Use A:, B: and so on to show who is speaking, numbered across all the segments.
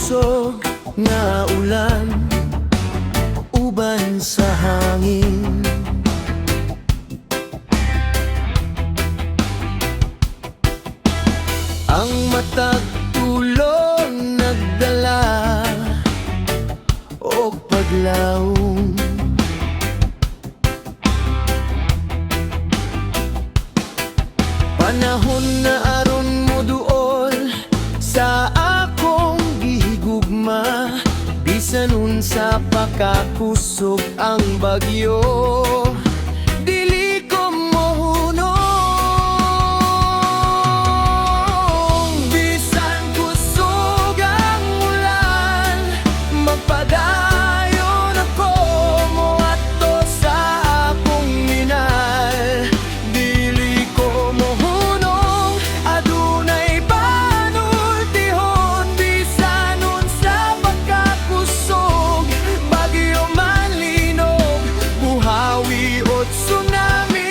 A: kusog nga ulan, uban sa hangin. Ang matag tulon nagdala og paglawom. Panahon na aron mo duol sa akong gihigugma, bisan unsa pa kakusog ang bagyo. Dili ko mohunong, bisan kusog ang ulan, magpadayon ako moadto sa akong minal. Dili ko mohunong, adunay panultihon, bisan unsa pagkakusog, bagyo man linog, buhawi o tsunami.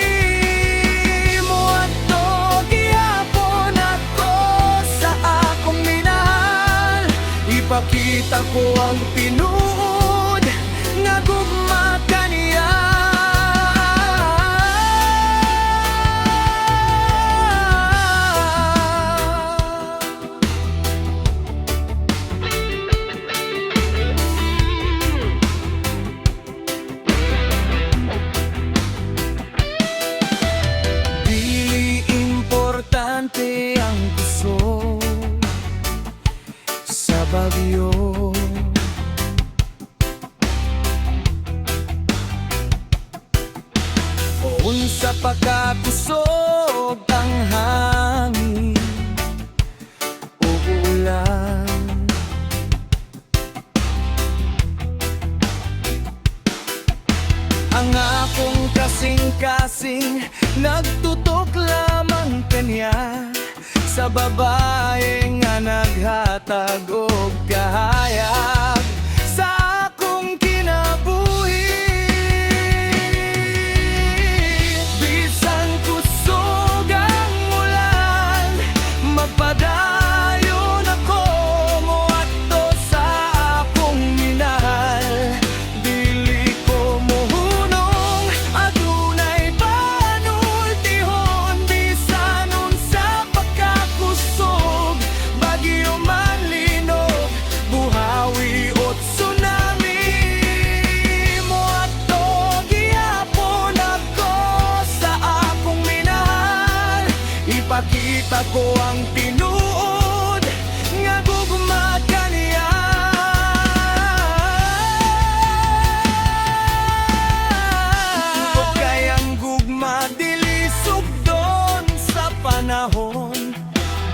A: Moadto gihapon ako sa akong minahal, ipakita ko ang tinuod nga gugma kaniya. Di importante ang kusog sa bagyo. O unsa pa kakusog ang hangin o ulan. Ang akong kasing-kasing nagtutok lamang kanya sa babae nga naghatag og kahayag sa akong kinabuhi. Bisan kusog ang ulan, magpadayon ako moadto sa akong minahal. Dili ko mohunong, adunay panultihon, bisan unsa pagkakusog, bagyo man linog, buhawi o tsunami. Moadto gihapon ako sa akong minahal, ipakita ko ang tinuod nga gugma kaniya. O kayang gugma dili sugdon sa panahon,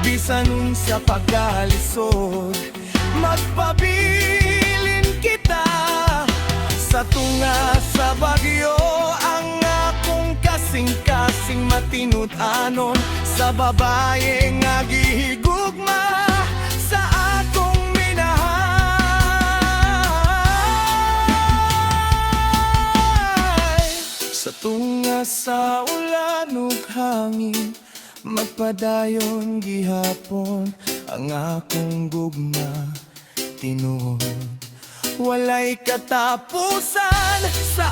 A: bisan unsa pagkalisod, magpabilin kita sa tunga sa bagyo. Ang akong kasing-kasing matinud-anon sa babae nga gihigugma sa akong minahal. Sa tunga sa ulan ug hangin, magpadayon gihapon ang akong gugma, tinuod walay katapusan sa